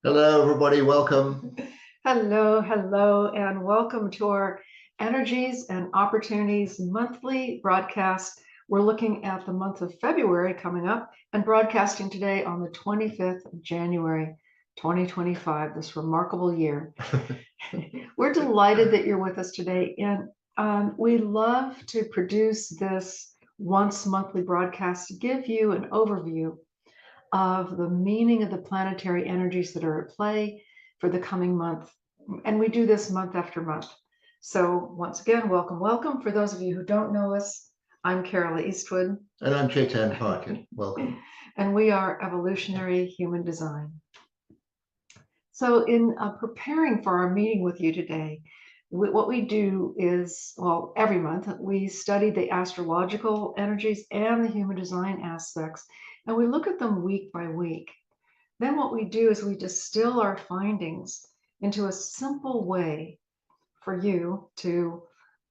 Hello, everybody. Welcome. Hello, and welcome to our Energies and Opportunities monthly broadcast. We're looking at the month of February coming up and broadcasting today on the 25th of January, 2025, this remarkable year. We're delighted that you're with us today, and we love to produce this once monthly broadcast to give you an overview of the meaning of the planetary energies that are at play for the coming month. And we do this month after month. So once again, welcome. For those of you who don't know us, I'm Carol Eastwood. And I'm Chetan Parkin. Welcome. And we are Evolutionary Human Design. So in preparing for our meeting with you today, what we do is, well, every month we study the astrological energies and the human design aspects, and we look at them week by week. Then what we do is we distill our findings into a simple way for you to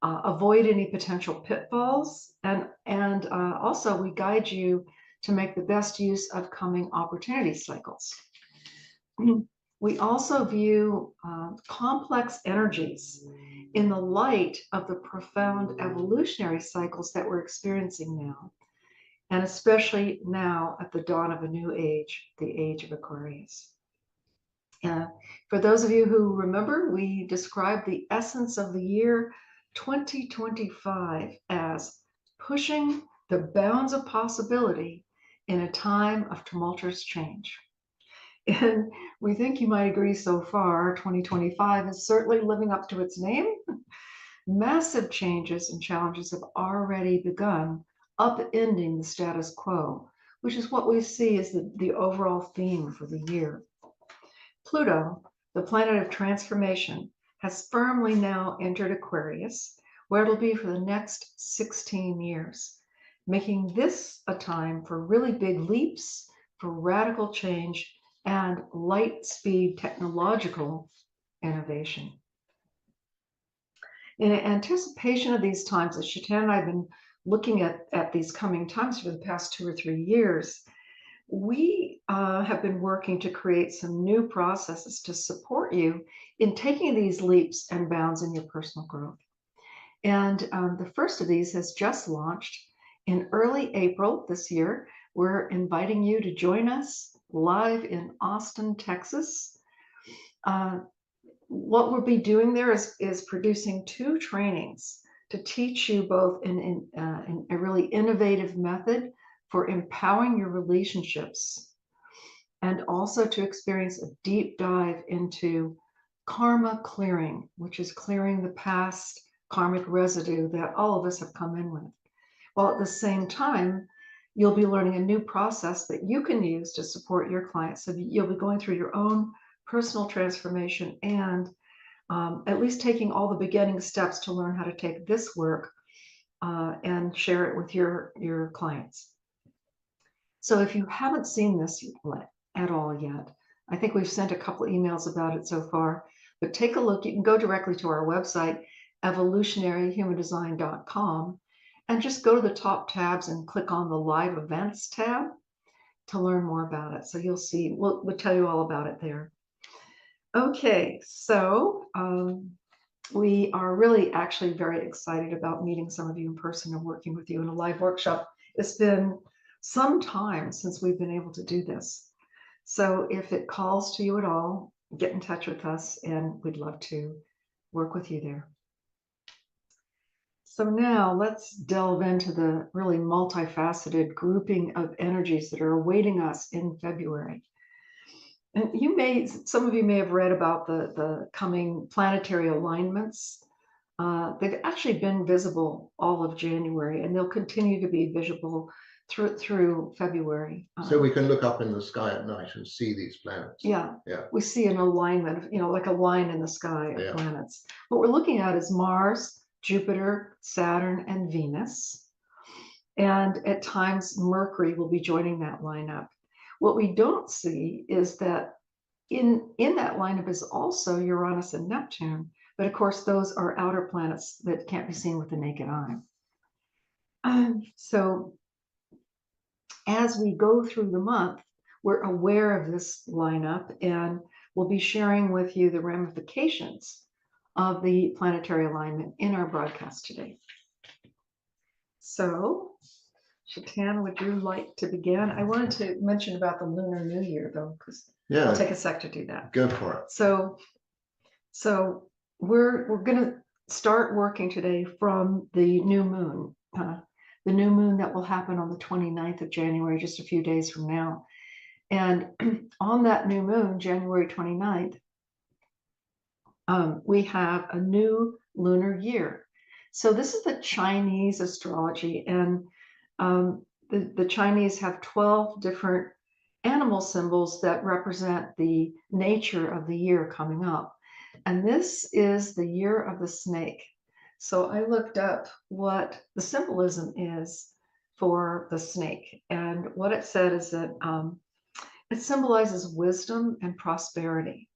avoid any potential pitfalls, and also we guide you to make the best use of coming opportunity cycles. We also view complex energies in the light of the profound evolutionary cycles that we're experiencing now, and especially now at the dawn of a new age, the age of Aquarius. For those of you who remember, we described the essence of the year 2025 as pushing the bounds of possibility in a time of tumultuous change. And we think you might agree so far, 2025 is certainly living up to its name. Massive changes and challenges have already begun, upending the status quo, which is what we see as the overall theme for the year. Pluto, the planet of transformation, has firmly now entered Aquarius, where it'll be for the next 16 years, making this a time for really big leaps, for radical change, and light speed technological innovation. In anticipation of these times, as Chetan and I have been looking at these coming times for the past 2 or 3 years, we have been working to create some new processes to support you in taking these leaps and bounds in your personal growth. And the first of these has just launched in early April this year. We're inviting you to join us live in Austin, Texas. What we'll be doing there is producing 2 trainings to teach you both in a really innovative method for empowering your relationships, and also to experience a deep dive into karma clearing, which is clearing the past karmic residue that all of us have come in with. While at the same time, you'll be learning a new process that you can use to support your clients. So you'll be going through your own personal transformation and at least taking all the beginning steps to learn how to take this work and share it with your clients. So if you haven't seen this at all yet, I think we've sent a couple emails about it so far, but take a look. You can go directly to our website, evolutionaryhumandesign.com, and just go to the top tabs and click on the live events tab to learn more about it. So you'll see, we'll tell you all about it there. Okay, so we are really actually very excited about meeting some of you in person and working with you in a live workshop. It's been some time since we've been able to do this. So if it calls to you at all, get in touch with us and we'd love to work with you there. So now let's delve into the really multifaceted grouping of energies that are awaiting us in February. And some of you may have read about the coming planetary alignments. They've actually been visible all of January, and they'll continue to be visible through February. So we can look up in the sky at night and see these planets. Yeah. We see an alignment, like a line in the sky of planets. What we're looking at is Mars, Jupiter, Saturn, and Venus. And at times, Mercury will be joining that lineup. What we don't see is that in that lineup is also Uranus and Neptune, but of course those are outer planets that can't be seen with the naked eye. So as we go through the month, we're aware of this lineup, and we'll be sharing with you the ramifications of the planetary alignment in our broadcast today. So, Shatan, would you like to begin? I wanted to mention about the Lunar New Year, though, because Yeah, it'll take a sec to do that. go for it. So we're going to start working today from the new moon. The new moon that will happen on the 29th of January, just a few days from now. And on that new moon, January 29th, we have a new lunar year. So this is the Chinese astrology, and the Chinese have 12 different animal symbols that represent the nature of the year coming up. And this is the year of the snake. So I looked up what the symbolism is for the snake. And what it said is that it symbolizes wisdom and prosperity,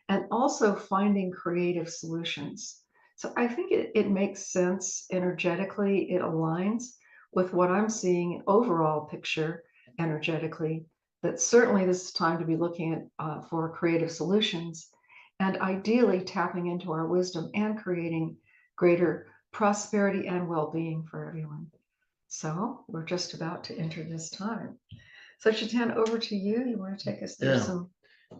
and also finding creative solutions. So I think it makes sense energetically. It aligns with what I'm seeing overall picture energetically, that certainly this is time to be looking at for creative solutions, and ideally tapping into our wisdom and creating greater prosperity and well-being for everyone. So we're just about to enter this time. So Shatan, over to you. You want to take us through some?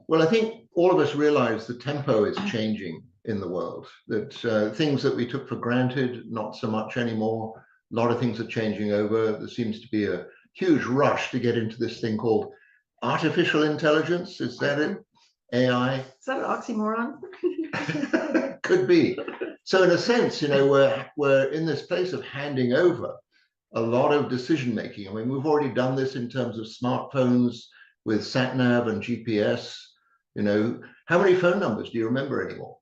Well, I think all of us realize the tempo is changing in the world, that things that we took for granted, not so much anymore. A lot of things are changing over. There seems to be a huge rush to get into this thing called artificial intelligence. Is that it? AI? Is that an oxymoron? Could be. So in a sense, we're in this place of handing over a lot of decision making. I mean, we've already done this in terms of smartphones with sat nav and GPS. How many phone numbers do you remember anymore?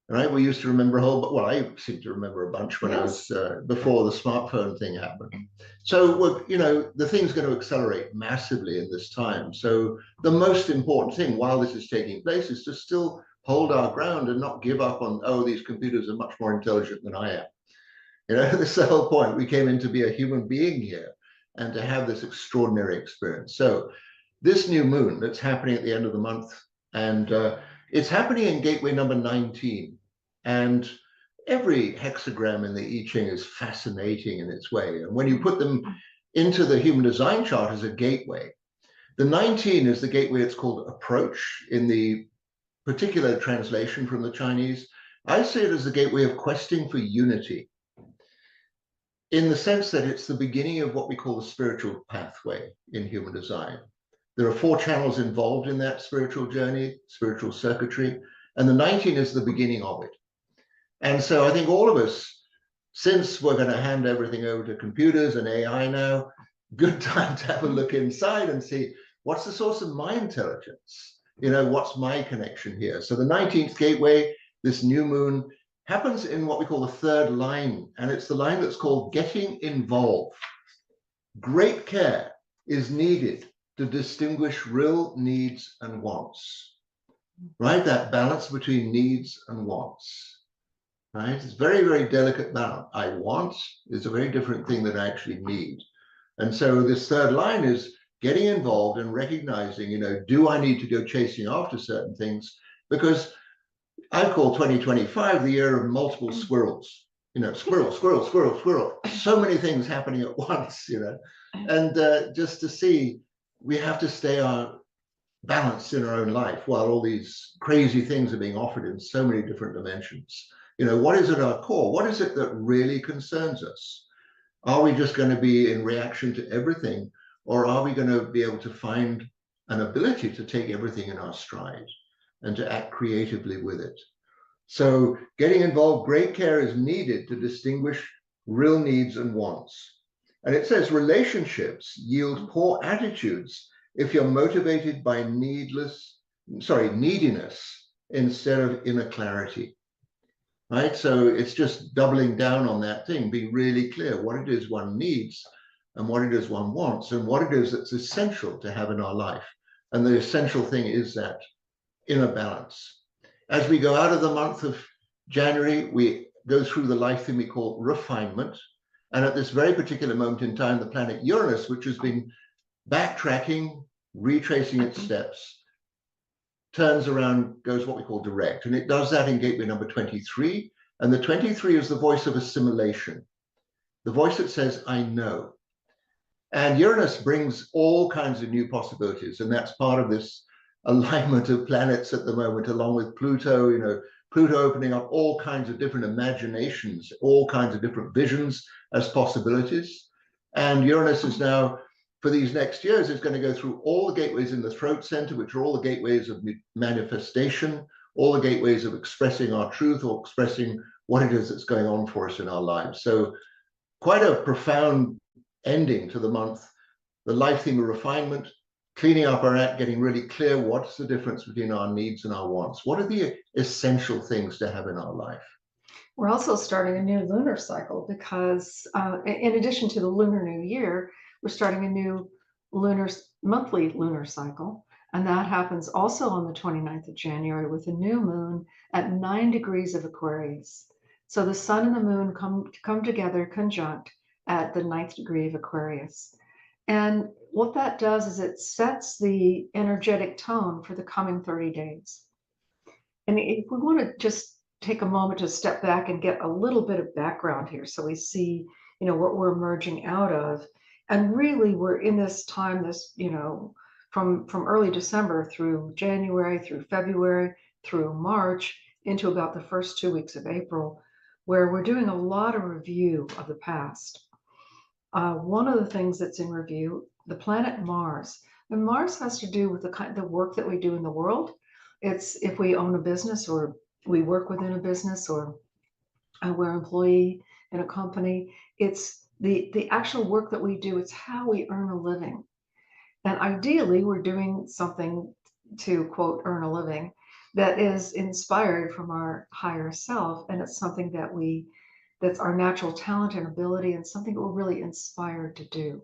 Right? We used to remember a whole, well, I seem to remember a bunch when I was before the smartphone thing happened. So, the thing's going to accelerate massively in this time. So the most important thing while this is taking place is to still hold our ground and not give up on, oh, these computers are much more intelligent than I am. This is the whole point. We came in to be a human being here and to have this extraordinary experience. So this new moon that's happening at the end of the month, and it's happening in gateway number 19. And every hexagram in the I Ching is fascinating in its way. And when you put them into the human design chart as a gateway, the 19 is the gateway. It's called approach in the particular translation from the Chinese. I see it as the gateway of questing for unity, in the sense that it's the beginning of what we call the spiritual pathway in human design. There are 4 channels involved in that spiritual journey, spiritual circuitry, and the 19 is the beginning of it. And so I think all of us, since we're going to hand everything over to computers and AI now, good time to have a look inside and see what's the source of my intelligence? What's my connection here? So the 19th gateway, this new moon, happens in what we call the 3rd line, and it's the line that's called getting involved. Great care is needed to distinguish real needs and wants, right? That balance between needs and wants, right? It's very, very delicate balance. I want is a very different thing than I actually need. And so this 3rd line is getting involved and recognizing, do I need to go chasing after certain things? Because I call 2025 the year of multiple squirrels. Squirrel, squirrel, squirrel, squirrel. So many things happening at once, and just to see, we have to stay balanced in our own life while all these crazy things are being offered in so many different dimensions. What is at our core? What is it that really concerns us? Are we just going to be in reaction to everything, or are we going to be able to find an ability to take everything in our stride and to act creatively with it? So getting involved, great care is needed to distinguish real needs and wants. And it says relationships yield poor attitudes if you're motivated by neediness instead of inner clarity, right? So it's just doubling down on that thing, being really clear what it is one needs and what it is one wants and what it is that's essential to have in our life. And the essential thing is that inner balance. As we go out of the month of January, we go through the life thing we call refinement. And at this very particular moment in time, the planet Uranus, which has been backtracking, retracing its steps, turns around, goes what we call direct. And it does that in gateway number 23. And the 23 is the voice of assimilation, the voice that says, I know. And Uranus brings all kinds of new possibilities. And that's part of this alignment of planets at the moment, along with Pluto, Pluto opening up all kinds of different imaginations, all kinds of different visions as possibilities. And Uranus is now, for these next years, is going to go through all the gateways in the throat center, which are all the gateways of manifestation, all the gateways of expressing our truth or expressing what it is that's going on for us in our lives. So quite a profound ending to the month. The life theme of refinement, cleaning up our act, getting really clear what's the difference between our needs and our wants. What are the essential things to have in our life? We're also starting a new lunar cycle because in addition to the Lunar New Year, we're starting a new monthly lunar cycle. And that happens also on the 29th of January with a new moon at 9 degrees of Aquarius. So the sun and the moon come together conjunct at the 9th degree of Aquarius. And what that does is it sets the energetic tone for the coming 30 days. And if we want to just take a moment to step back and get a little bit of background here so we see, what we're emerging out of. And really we're in this time, from early December through January, through February, through March, into about the first 2 weeks of April, where we're doing a lot of review of the past. One of the things that's in review, the planet Mars. And Mars has to do with the work that we do in the world. It's if we own a business or we work within a business or we're an employee in a company. It's the actual work that we do. It's how we earn a living. And ideally, we're doing something to, quote, earn a living that is inspired from our higher self. And it's something that's our natural talent and ability and something that we're really inspired to do.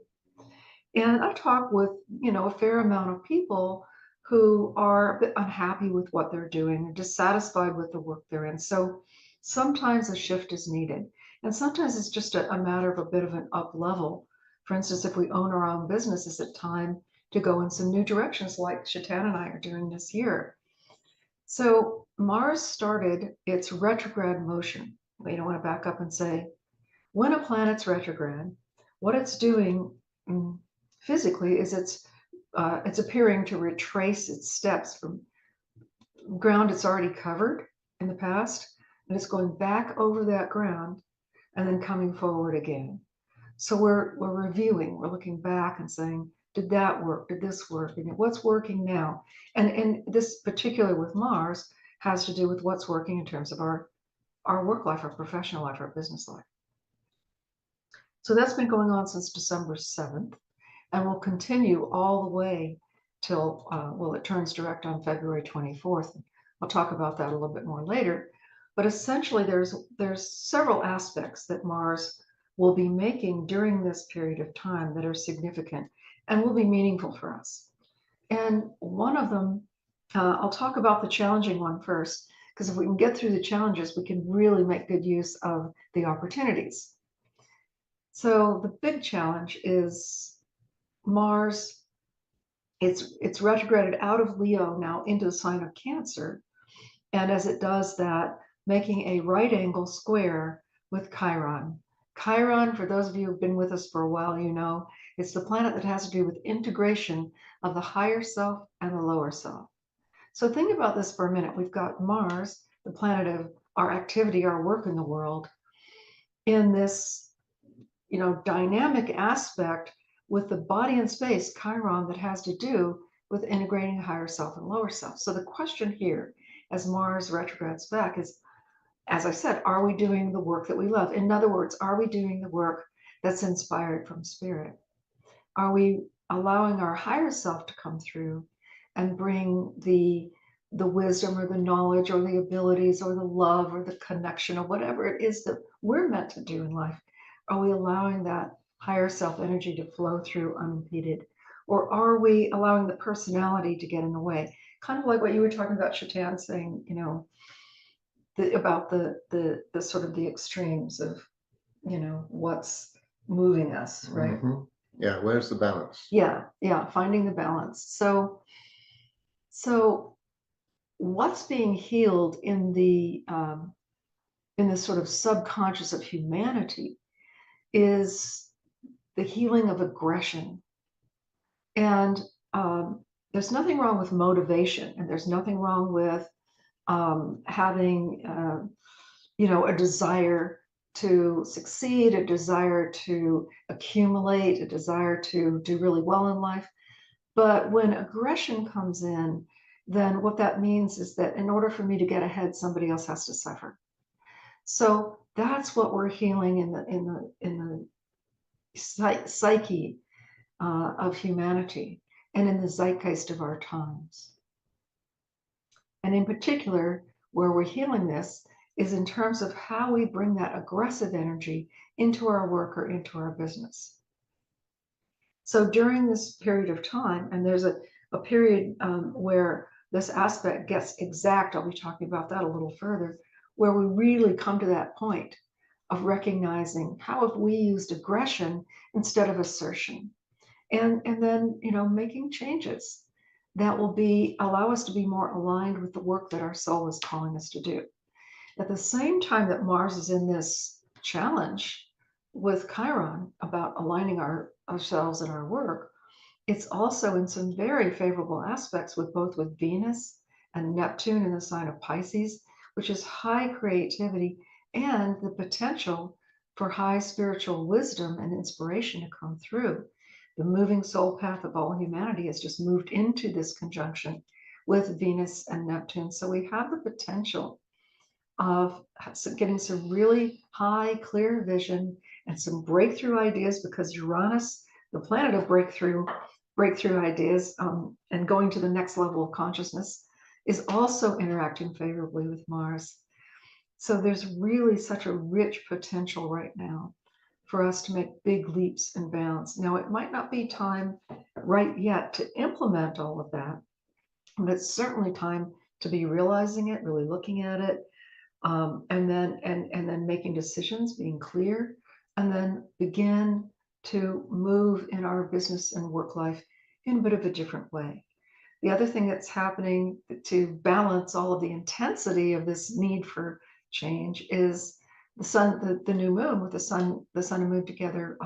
And I talk with, a fair amount of people who are a bit unhappy with what they're doing and dissatisfied with the work they're in. So sometimes a shift is needed. And sometimes it's just a matter of a bit of an up level. For instance, if we own our own business, is it time to go in some new directions like Shatan and I are doing this year? So Mars started its retrograde motion. I want to back up and say, when a planet's retrograde, what it's doing physically is it's appearing to retrace its steps from ground it's already covered in the past, and it's going back over that ground and then coming forward again. So we're reviewing, we're looking back and saying, did that work? Did this work? And what's working now? And this particular with Mars has to do with what's working in terms of our work life, our professional life, our business life. So that's been going on since December 7th and will continue all the way till, it turns direct on February 24th. I'll talk about that a little bit more later. But essentially, there's several aspects that Mars will be making during this period of time that are significant and will be meaningful for us. And one of them, I'll talk about the challenging one first, because if we can get through the challenges, we can really make good use of the opportunities. So the big challenge is Mars. It's retrograded out of Leo now into the sign of Cancer. And as it does that, making a right angle square with Chiron. Chiron, for those of you who've been with us for a while, it's the planet that has to do with integration of the higher self and the lower self. So think about this for a minute. We've got Mars, the planet of our activity, our work in the world, in this, dynamic aspect with the body and space, Chiron, that has to do with integrating higher self and lower self. So the question here, as Mars retrogrades back, is, as I said, are we doing the work that we love? In other words, are we doing the work that's inspired from spirit? Are we allowing our higher self to come through and bring the wisdom or the knowledge or the abilities or the love or the connection or whatever it is that we're meant to do in life? Are we allowing that higher self energy to flow through unimpeded? Or are we allowing the personality to get in the way? Kind of like what you were talking about, Shatan, saying, about the sort of the extremes of, what's moving us, right? Mm-hmm. Yeah, where's the balance? Yeah, finding the balance. So what's being healed in the sort of subconscious of humanity is the healing of aggression. And there's nothing wrong with motivation, and there's nothing wrong with having a desire to succeed, a desire to accumulate, a desire to do really well in life. But when aggression comes in, then what that means is that in order for me to get ahead, somebody else has to suffer. So that's what we're healing in the psyche of humanity and in the zeitgeist of our times. And in particular, where we're healing this is in terms of how we bring that aggressive energy into our work or into our business. So during this period of time, and there's a period where this aspect gets exact, I'll be talking about that a little further, where we really come to that point of recognizing how have we used aggression instead of assertion, and then making changes that will allow us to be more aligned with the work that our soul is calling us to do. At the same time that Mars is in this challenge with Chiron about aligning ourselves and our work, it's also in some very favorable aspects with Venus and Neptune in the sign of Pisces, which is high creativity and the potential for high spiritual wisdom and inspiration to come through. The moving soul path of all humanity has just moved into this conjunction with Venus and Neptune. So we have the potential of getting some really high, clear vision and some breakthrough ideas, because Uranus, the planet of breakthrough ideas and going to the next level of consciousness, is also interacting favorably with Mars. So there's really such a rich potential right now for us to make big leaps and bounds. Now, it might not be time right yet to implement all of that, but it's certainly time to be realizing it, really looking at it, and then making decisions, being clear, and then begin to move in our business and work life in a bit of a different way. The other thing that's happening to balance all of the intensity of this need for change is the sun, the new moon, with the sun and moon together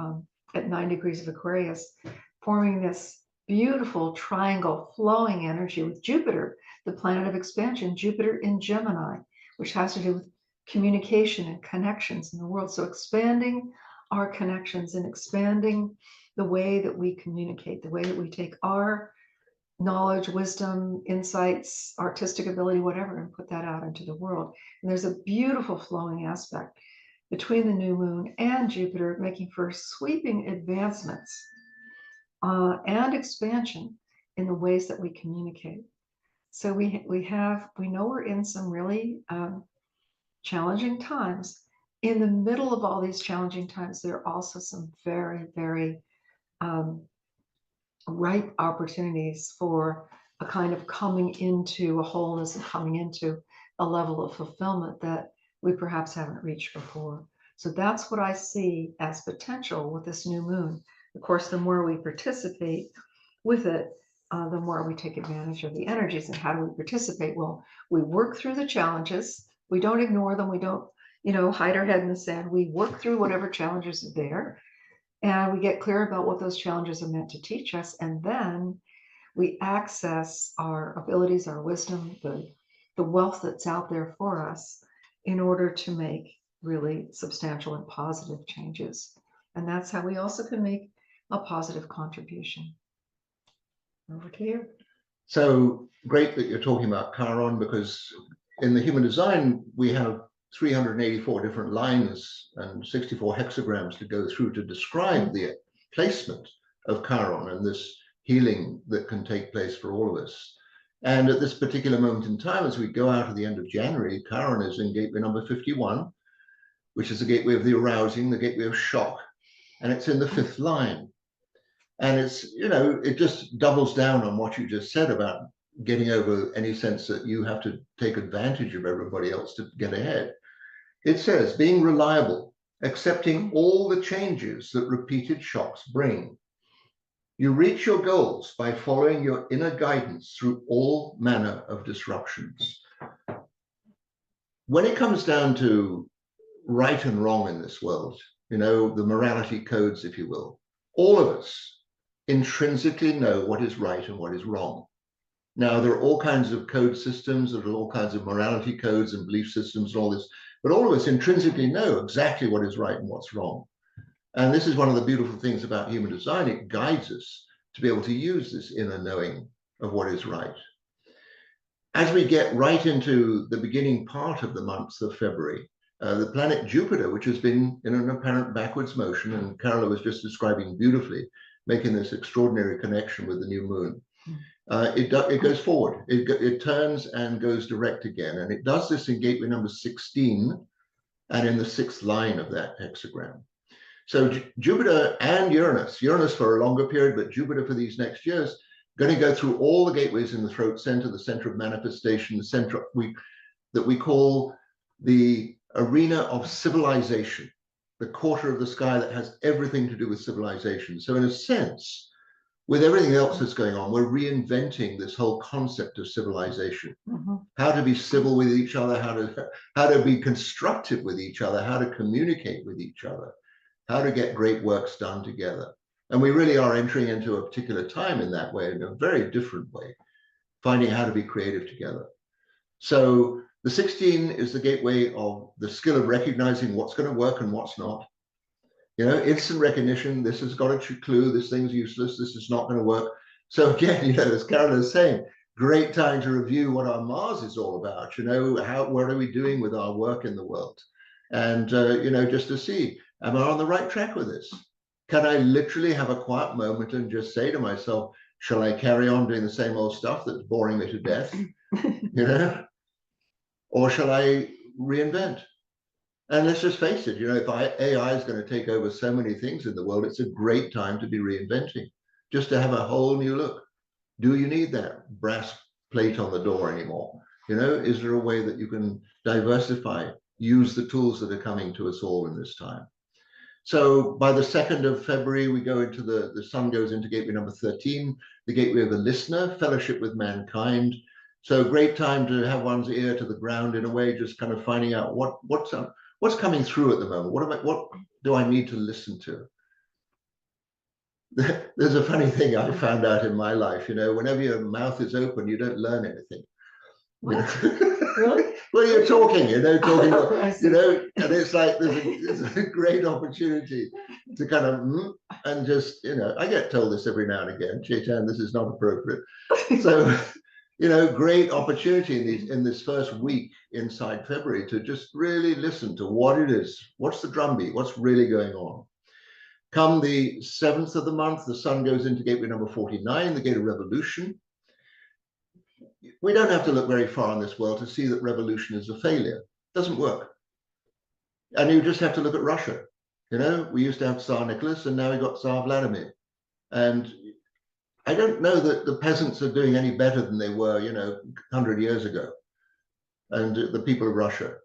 at 9 degrees of Aquarius, forming this beautiful triangle flowing energy with Jupiter, the planet of expansion, Jupiter in Gemini, which has to do with communication and connections in the world. So expanding our connections and expanding the way that we communicate, the way that we take our knowledge, wisdom, insights, artistic ability, whatever, and put that out into the world. And there's a beautiful flowing aspect between the new moon and Jupiter, making for sweeping advancements and expansion in the ways that we communicate. So we know we're in some really challenging times. In the middle of all these challenging times, there are also some very, very ripe opportunities for a kind of coming into a wholeness and coming into a level of fulfillment that we perhaps haven't reached before. So that's what I see as potential with this new moon. Of course, the more we participate with it, the more we take advantage of the energies. And how do we participate? Well, we work through the challenges. We don't ignore them. We don't, hide our head in the sand. We work through whatever challenges are there. And we get clear about what those challenges are meant to teach us. And then we access our abilities, our wisdom, the wealth that's out there for us in order to make really substantial and positive changes. And that's how we also can make a positive contribution. Over to you. So great that you're talking about Chiron, because in the human design, we have 384 different lines and 64 hexagrams to go through to describe the placement of Chiron and this healing that can take place for all of us. And at this particular moment in time, as we go out at the end of January, Chiron is in gateway number 51, which is the gateway of the arousing, the gateway of shock, and it's in the 5th line. And it's, it just doubles down on what you just said about getting over any sense that you have to take advantage of everybody else to get ahead. It says, being reliable, accepting all the changes that repeated shocks bring. You reach your goals by following your inner guidance through all manner of disruptions. When it comes down to right and wrong in this world, you know, the morality codes, if you will, all of us intrinsically know what is right and what is wrong. Now, there are all kinds of code systems, there are all kinds of morality codes and belief systems and all this, but all of us intrinsically know exactly what is right and what's wrong. And this is one of the beautiful things about human design. It guides us to be able to use this inner knowing of what is right. As we get right into the beginning part of the month of February, the planet Jupiter, which has been in an apparent backwards motion, and Carola was just describing beautifully, making this extraordinary connection with the new moon. It goes forward, it turns and goes direct again, and it does this in gateway number 16 and in the 6th line of that hexagram. So Jupiter and Uranus for a longer period, but Jupiter for these next years, going to go through all the gateways in the throat center, the center of manifestation, the center that we call the arena of civilization, the quarter of the sky that has everything to do with civilization. So in a sense, with everything else that's going on, we're reinventing this whole concept of civilization. How to be civil with each other, how to be constructive with each other, how to communicate with each other, how to get great works done together. And we really are entering into a particular time in that way, in a very different way, finding how to be creative together. So the 16 is the gateway of the skill of recognizing what's going to work and what's not. You know, instant recognition, this has got a clue, this thing's useless, this is not going to work. So again, you know, as Carola is saying, great time to review what our Mars is all about, you know, what are we doing with our work in the world? And, you know, just to see, am I on the right track with this? Can I literally have a quiet moment and just say to myself, shall I carry on doing the same old stuff that's boring me to death, you know? Or shall I reinvent? And let's just face it, you know, if AI is going to take over so many things in the world, it's a great time to be reinventing, just to have a whole new look. Do you need that brass plate on the door anymore? You know, is there a way that you can diversify, use the tools that are coming to us all in this time? So by the 2nd of February, we go into the sun goes into gateway number 13, the gateway of the listener, fellowship with mankind. So great time to have one's ear to the ground in a way, just kind of finding out what's coming through at the moment. What do I need to listen to? There's a funny thing I found out in my life, you know, whenever your mouth is open, you don't learn anything. What? Really? Well, you're talking, you know, you know, and it's like there's a great opportunity to kind of and just, you know, I get told this every now and again, Chetan, this is not appropriate. So, you know, great opportunity in this first week inside February to just really listen to what it is, what's the drumbeat, what's really going on. Come the 7th of the month, the sun goes into gateway number 49, the gate of revolution. We don't have to look very far in this world to see that revolution is a failure. It doesn't work. And you just have to look at Russia. You know, we used to have Tsar Nicholas and now we got Tsar Vladimir. And I don't know that the peasants are doing any better than they were, you know, 100 years ago. And the people of Russia,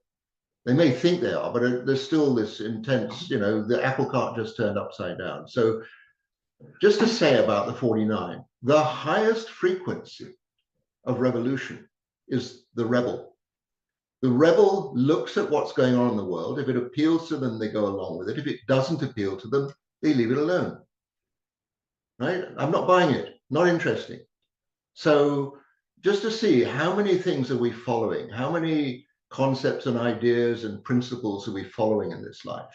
they may think they are, but there's still this intense, you know, the apple cart just turned upside down. So just to say about the 49, the highest frequency of revolution is the rebel. The rebel looks at what's going on in the world. If it appeals to them, they go along with it. If it doesn't appeal to them, they leave it alone. Right? I'm not buying it, not interesting. So just to see how many things are we following, how many concepts and ideas and principles are we following in this life?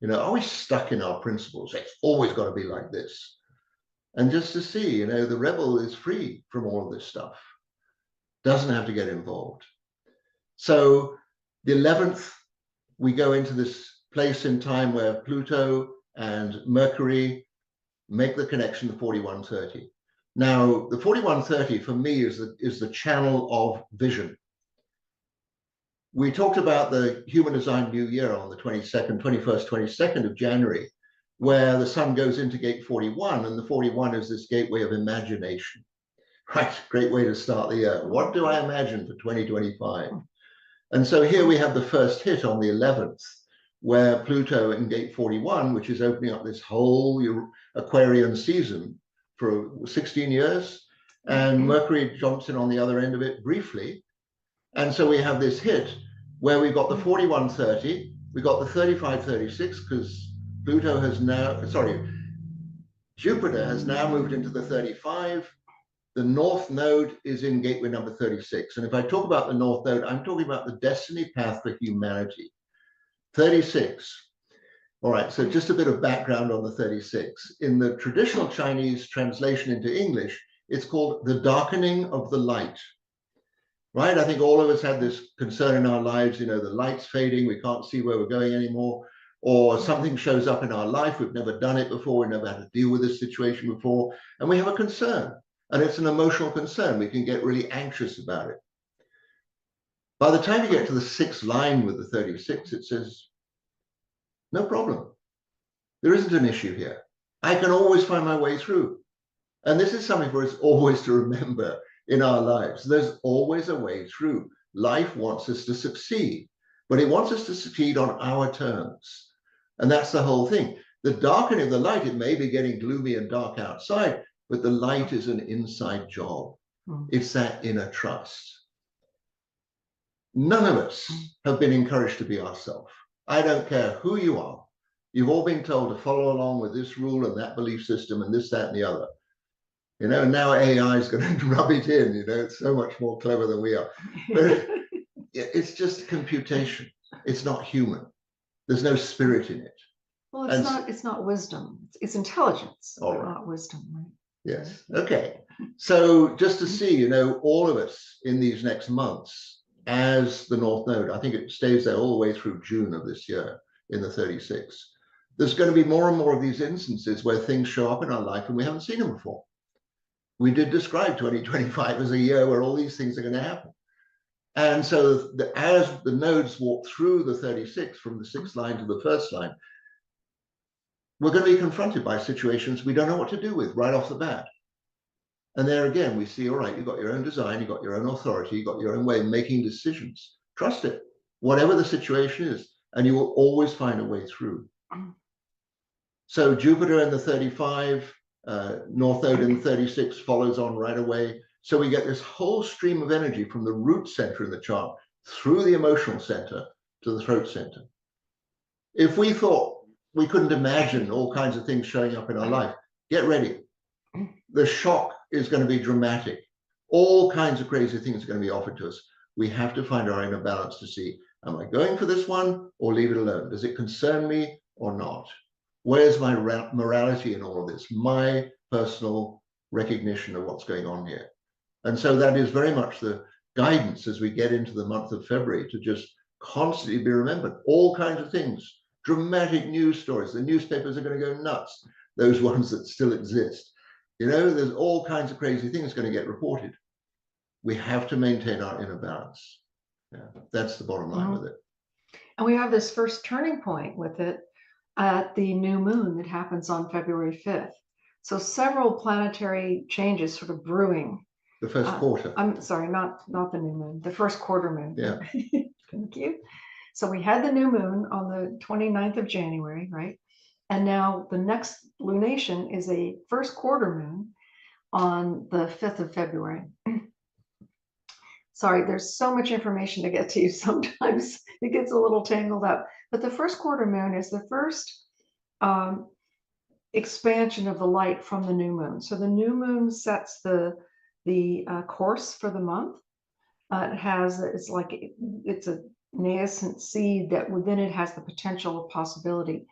You know, are we stuck in our principles? It's always got to be like this. And just to see, you know, the rebel is free from all of this stuff, doesn't have to get involved. So the 11th, we go into this place in time where Pluto and Mercury make the connection to 4130. Now, the 4130 for me is the channel of vision. We talked about the Human Design New Year on the 21st, 22nd of January, where the sun goes into gate 41, and the 41 is this gateway of imagination. Right, great way to start the year. What do I imagine for 2025? And so here we have the first hit on the 11th, where Pluto in gate 41, which is opening up this whole Aquarian season for 16 years, and Mercury jumps in on the other end of it briefly. And so we have this hit where we've got the 4130, we got the 3536, because Pluto has now, sorry, Jupiter has now moved into the 35. The North Node is in gateway number 36. And if I talk about the North Node, I'm talking about the destiny path for humanity. 36. All right, so just a bit of background on the 36. In the traditional Chinese translation into English, it's called the darkening of the light. Right? I think all of us had this concern in our lives, you know, the light's fading, we can't see where we're going anymore, or something shows up in our life, we've never done it before, we've never had to deal with this situation before, and we have a concern, and it's an emotional concern. We can get really anxious about it. By the time you get to the 6th line with the 36, it says, no problem. There isn't an issue here. I can always find my way through. And this is something for us always to remember in our lives. There's always a way through. Life wants us to succeed, but it wants us to succeed on our terms. And that's the whole thing. The darkening of the light, it may be getting gloomy and dark outside, but the light is an inside job. It's that inner trust. None of us have been encouraged to be ourselves. I don't care who you are. You've all been told to follow along with this rule and that belief system and this, that, and the other. You know, now AI is going to rub it in, you know, it's so much more clever than we are. But it's just computation. It's not human. There's no spirit in it. Well, it's not wisdom. It's intelligence, but not wisdom, right? Yes. Okay. So just to see, you know, all of us in these next months as the North Node, I think it stays there all the way through June of this year in the 36. There's going to be more and more of these instances where things show up in our life and we haven't seen them before. We did describe 2025 as a year where all these things are going to happen. And so as the nodes walk through the 36 from the 6th line to the 1st line, we're going to be confronted by situations we don't know what to do with right off the bat. And there again, we see, all right, you've got your own design, you've got your own authority, you've got your own way of making decisions. Trust it, whatever the situation is, and you will always find a way through. So Jupiter in the 35, North Node in the 36 follows on right away. So we get this whole stream of energy from the root center in the chart through the emotional center to the throat center. If we thought we couldn't imagine all kinds of things showing up in our life, get ready. The shock is going to be dramatic. All kinds of crazy things are going to be offered to us. We have to find our inner balance to see, am I going for this one or leave it alone? Does it concern me or not? Where's my morality in all of this? My personal recognition of what's going on here. And so that is very much the guidance as we get into the month of February, to just constantly be remembered. All kinds of things, dramatic news stories. The newspapers are going to go nuts, those ones that still exist. You know, there's all kinds of crazy things going to get reported. We have to maintain our inner balance. Yeah, that's the bottom line with it. And we have this first turning point with it at the new moon that happens on February 5th. So several planetary changes sort of brewing. The first quarter. I'm sorry, not the new moon, the first quarter moon. Yeah. Thank you. So we had the new moon on the 29th of January, right? And now the next lunation is a first quarter moon on the 5th of February. Sorry, there's so much information to get to you. Sometimes it gets a little tangled up. But the first quarter moon is the first expansion of the light from the new moon. So the new moon sets the course for the month. It's a nascent seed that within it has the potential of possibility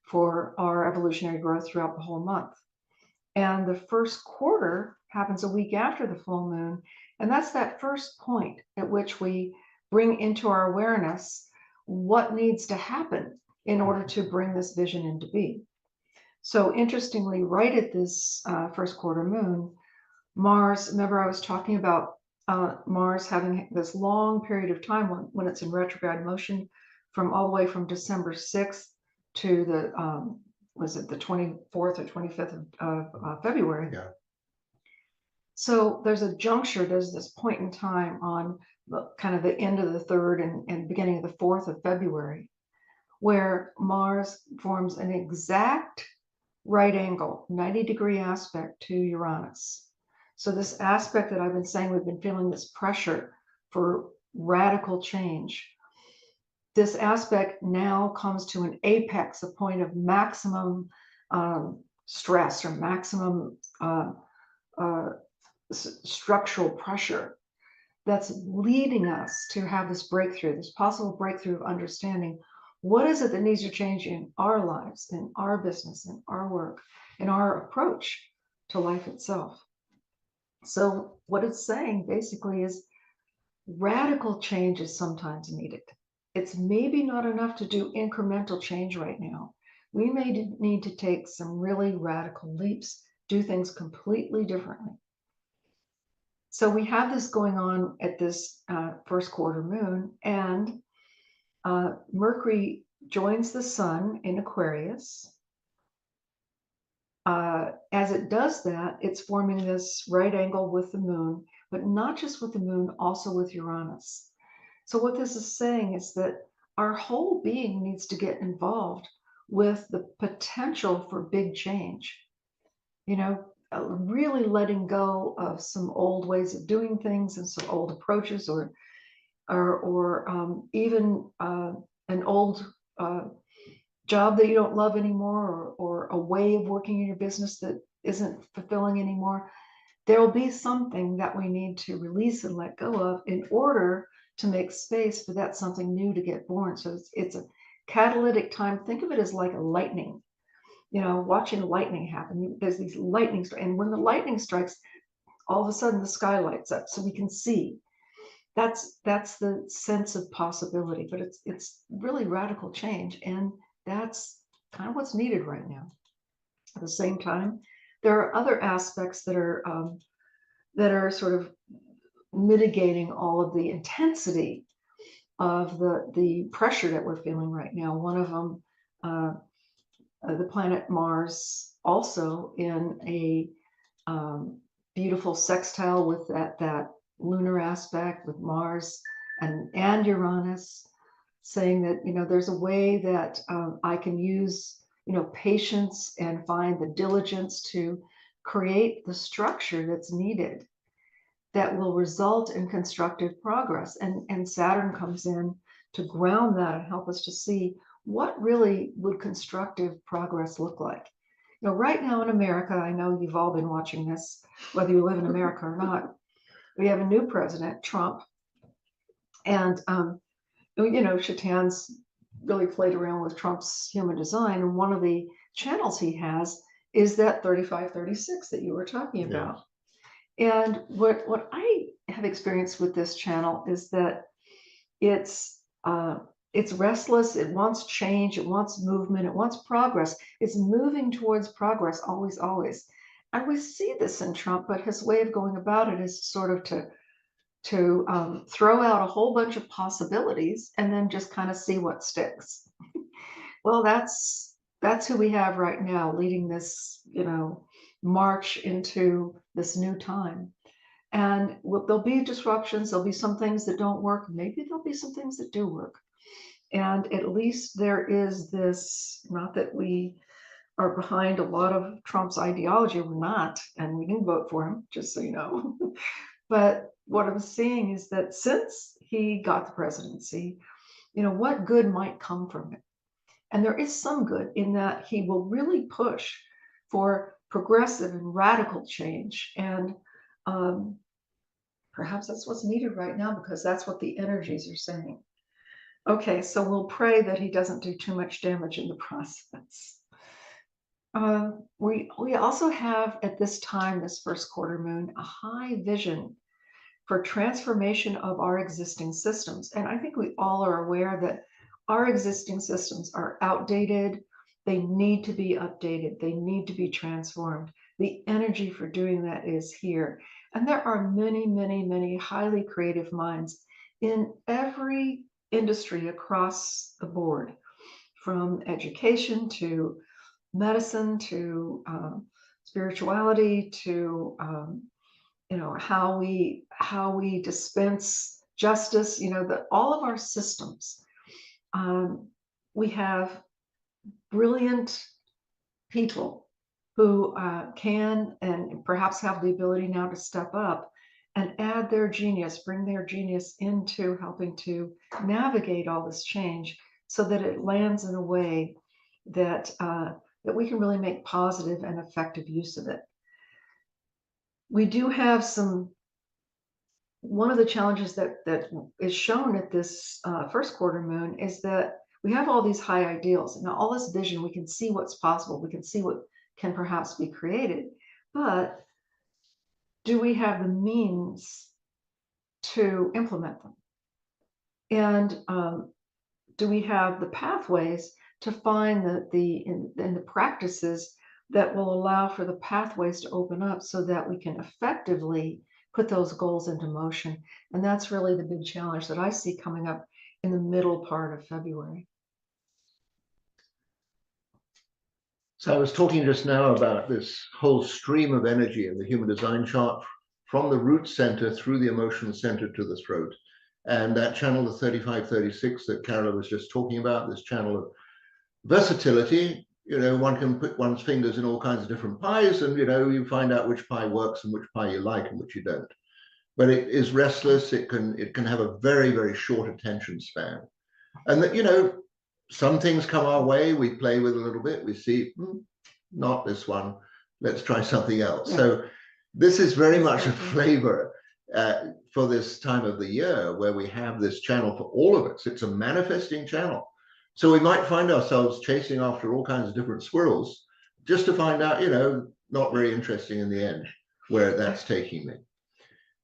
for our evolutionary growth throughout the whole month. And the first quarter happens a week after the full moon. And that's that first point at which we bring into our awareness what needs to happen in order to bring this vision into being. So interestingly, right at this first quarter moon, Mars, remember I was talking about Mars having this long period of time when it's in retrograde motion from all the way from December 6th to the, was it the 24th or 25th of February? Yeah. So there's a juncture, there's this point in time on kind of the end of the 3rd and beginning of the 4th of February, where Mars forms an exact right angle, 90-degree aspect to Uranus. So this aspect that I've been saying, we've been feeling this pressure for radical change. This aspect now comes to an apex, a point of maximum stress or maximum structural pressure that's leading us to have this breakthrough, this possible breakthrough of understanding what is it that needs to change in our lives, in our business, in our work, in our approach to life itself. So what it's saying basically is radical change is sometimes needed. It's maybe not enough to do incremental change right now. We may need to take some really radical leaps, do things completely differently. So we have this going on at this first quarter moon, and Mercury joins the sun in Aquarius. As it does that, it's forming this right angle with the moon, but not just with the moon, also with Uranus. So what this is saying is that our whole being needs to get involved with the potential for big change. You know, really letting go of some old ways of doing things and some old approaches, or even an old job that you don't love anymore, or a way of working in your business that isn't fulfilling anymore. There will be something that we need to release and let go of in order to make space for that something new to get born. So it's a catalytic time. Think of it as like a lightning, you know, watching lightning happen. There's these lightning strikes, and when the lightning strikes, all of a sudden the sky lights up so we can see. That's the sense of possibility, but it's really radical change, and that's kind of what's needed right now. At the same time, there are other aspects that are sort of mitigating all of the intensity of the pressure that we're feeling right now. One of them, the planet Mars, also in a beautiful sextile with that lunar aspect with Mars and Uranus, saying that, you know, there's a way that I can use, you know, patience and find the diligence to create the structure that's needed that will result in constructive progress. And Saturn comes in to ground that and help us to see what really would constructive progress look like. You know, right now in America, I know you've all been watching this, whether you live in America or not. We have a new president, Trump, and you know, Chatan's really played around with Trump's human design, and one of the channels he has is that 3536 that you were talking about. And what I have experienced with this channel is that it's restless, it wants change, it wants movement, it wants progress. It's moving towards progress, always, always. And we see this in Trump, but his way of going about it is sort of to throw out a whole bunch of possibilities and then just kind of see what sticks. Well, that's who we have right now leading this, you know, march into this new time. And there'll be disruptions, there'll be some things that don't work, maybe there'll be some things that do work. And at least there is this, not that we are behind a lot of Trump's ideology, we're not, and we didn't vote for him, just so you know. But what I'm seeing is that since he got the presidency, you know, what good might come from it? And there is some good in that he will really push for progressive and radical change. And perhaps that's what's needed right now, because that's what the energies are saying. Okay, so we'll pray that he doesn't do too much damage in the process. We also have at this time, this first quarter moon, a high vision for transformation of our existing systems. And I think we all are aware that our existing systems are outdated. They need to be updated. They need to be transformed. The energy for doing that is here. And there are many, many, many highly creative minds in every industry across the board, from education to medicine to spirituality to you know, how we dispense justice. You know, that all of our systems. We have brilliant people who can and perhaps have the ability now to step up and add their genius, bring their genius into helping to navigate all this change so that it lands in a way that that we can really make positive and effective use of it. We do have one of the challenges that is shown at this first quarter moon is that we have all these high ideals. Now, all this vision, we can see what's possible. We can see what can perhaps be created. But do we have the means to implement them? And do we have the pathways to find the practices that will allow for the pathways to open up so that we can effectively put those goals into motion? And that's really the big challenge that I see coming up in the middle part of February. So I was talking just now about this whole stream of energy in the human design chart from the root center through the emotional center to the throat. And that channel, the 3536 that Carol was just talking about, this channel of versatility, one can put one's fingers in all kinds of different pies and, you find out which pie works and which pie you like and which you don't. But it is restless. It can have a very, very short attention span. And that, some things come our way, we play with a little bit, we see, not this one, let's try something else. Yeah. So this is very much a flavor for this time of the year where we have this channel for all of us. It's a manifesting channel. So we might find ourselves chasing after all kinds of different squirrels just to find out, not very interesting in the end where that's taking me.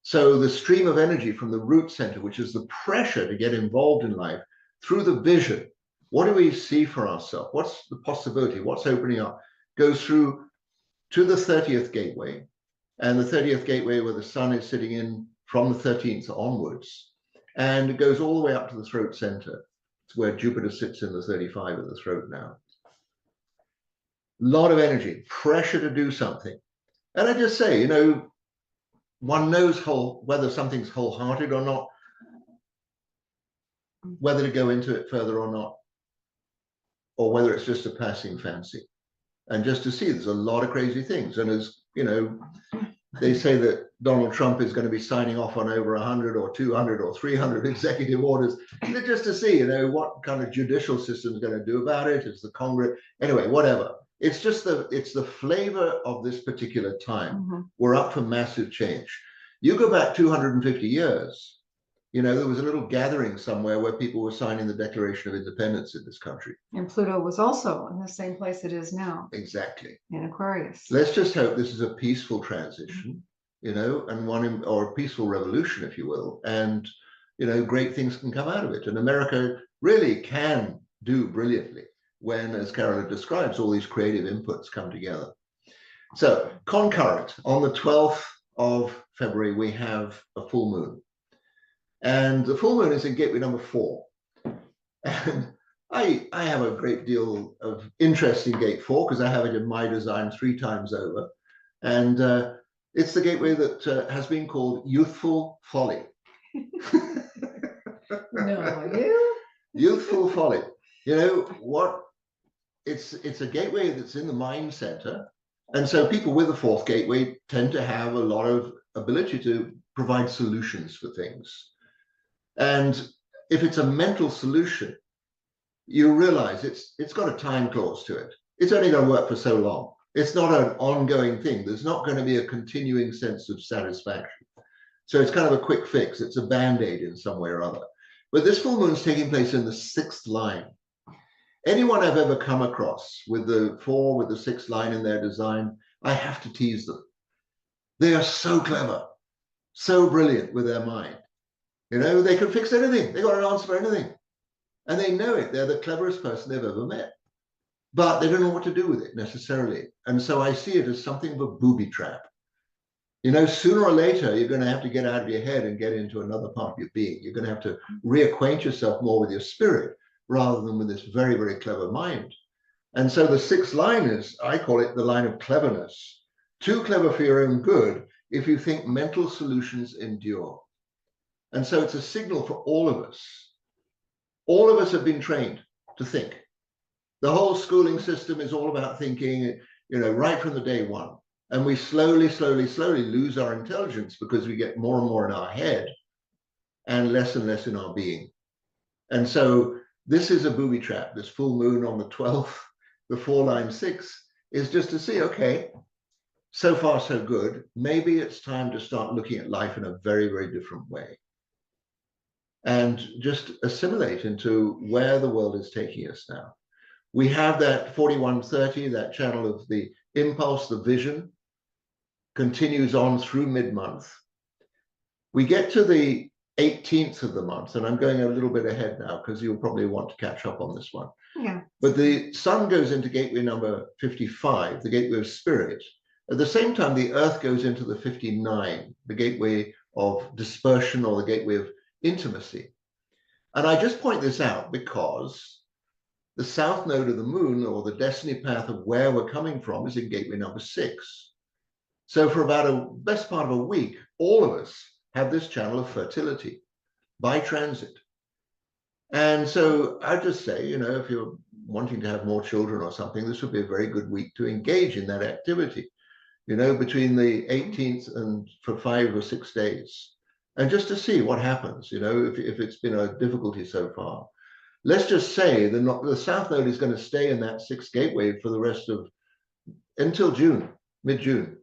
So the stream of energy from the root center, which is the pressure to get involved in life through the vision. What do we see for ourselves? What's the possibility? What's opening up? Goes through to the 30th gateway, and the 30th gateway where the sun is sitting in from the 13th onwards, and it goes all the way up to the throat center. It's where Jupiter sits in the 35 of the throat now. A lot of energy, pressure to do something. And I just say, one knows whether something's wholehearted or not, whether to go into it further or not, or whether it's just a passing fancy. And just to see, there's a lot of crazy things. And as they say that Donald Trump is going to be signing off on over 100 or 200 or 300 executive orders, just to see, what kind of judicial system is going to do about it. It's the Congress, anyway, whatever. It's just it's the flavor of this particular time. Mm-hmm. We're up for massive change. You go back 250 years, there was a little gathering somewhere where people were signing the Declaration of Independence in this country. And Pluto was also in the same place it is now. Exactly. In Aquarius. Let's just hope this is a peaceful transition, and or a peaceful revolution, if you will. And, great things can come out of it. And America really can do brilliantly when, as Carol describes, all these creative inputs come together. So concurrent, on the 12th of February, we have a full moon. And the full moon is in gateway number 4. And I have a great deal of interest in gate 4 because I have it in my design 3 times over. And it's the gateway that has been called youthful folly. No, Youthful folly. What? It's a gateway that's in the mind center. And so people with the 4th gateway tend to have a lot of ability to provide solutions for things. And if it's a mental solution, you realize it's got a time clause to it. It's only going to work for so long. It's not an ongoing thing. There's not going to be a continuing sense of satisfaction. So it's kind of a quick fix. It's a band-aid in some way or other. But this full moon's taking place in the 6th line. Anyone I've ever come across with the 4, with the 6th line in their design, I have to tease them. They are so clever, so brilliant with their mind. They can fix anything. They got an answer for anything. And they know it. They're the cleverest person they've ever met. But they don't know what to do with it necessarily. And so I see it as something of a booby trap. Sooner or later, you're going to have to get out of your head and get into another part of your being. You're going to have to reacquaint yourself more with your spirit rather than with this very, very clever mind. And so the 6th line is, I call it the line of cleverness. Too clever for your own good if you think mental solutions endure. And so it's a signal for all of us. All of us have been trained to think. The whole schooling system is all about thinking. right from the day one. And we slowly, slowly, slowly lose our intelligence because we get more and more in our head and less in our being. And so this is a booby trap. This full moon on the 12th, the 496, is just to see, okay, so far so good. Maybe it's time to start looking at life in a very, very different way and just assimilate into where the world is taking us now. We have that 4130, that channel of the impulse, the vision, continues on through mid-month. We get to the 18th of the month, and I'm going a little bit ahead now because you'll probably want to catch up on this one. Yeah. But the sun goes into gateway number 55, the gateway of spirit. At the same time, the earth goes into the 59, the gateway of dispersion or the gateway of intimacy. And I just point this out because the south node of the moon, or the destiny path of where we're coming from, is in gateway number 6. So for about a best part of a week, all of us have this channel of fertility by transit. And so I'd just say, if you're wanting to have more children or something, this would be a very good week to engage in that activity, between the 18th and for 5 or 6 days. And just to see what happens, if it's been a difficulty so far. Let's just say the south node is going to stay in that 6th gateway for the rest of, until June, mid-June.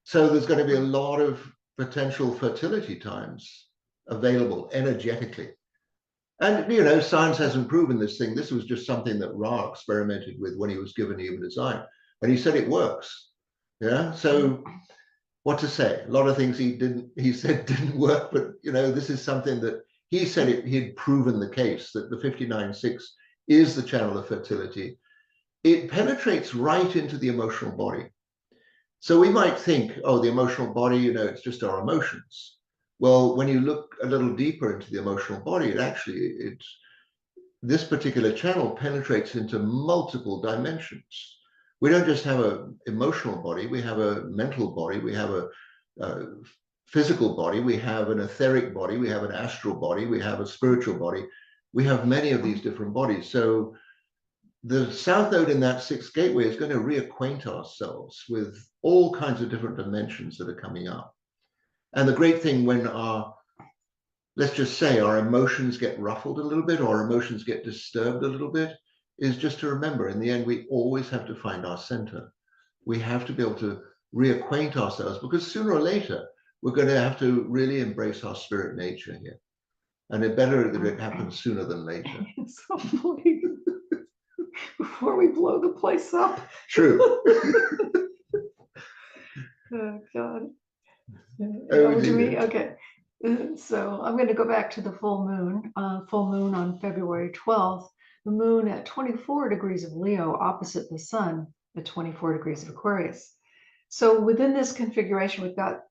So there's going to be a lot of potential fertility times available energetically. And, science hasn't proven this thing. This was just something that Ra experimented with when he was given human design. And he said it works. Yeah. So what to say? A lot of things he said didn't work, but, this is something that he said he had proven the case that the 59-6 is the channel of fertility. It penetrates right into the emotional body. So we might think, oh, the emotional body, it's just our emotions. Well, when you look a little deeper into the emotional body, this particular channel penetrates into multiple dimensions. We don't just have an emotional body, we have a mental body, we have a physical body, we have an etheric body, we have an astral body, we have a spiritual body. We have many of these different bodies. So the south node in that 6th gateway is going to reacquaint ourselves with all kinds of different dimensions that are coming up. And the great thing when let's just say our emotions get ruffled a little bit, or our emotions get disturbed a little bit, is just to remember, in the end, we always have to find our center. We have to be able to reacquaint ourselves, because sooner or later, we're going to have to really embrace our spirit nature here. And it better that it happens sooner than later. So please, before we blow the place up. True. Oh, God. Oh, To me, okay. So I'm going to go back to the full moon on February 12th. The moon at 24 degrees of Leo opposite the sun at 24 degrees of Aquarius. So within this configuration, we've got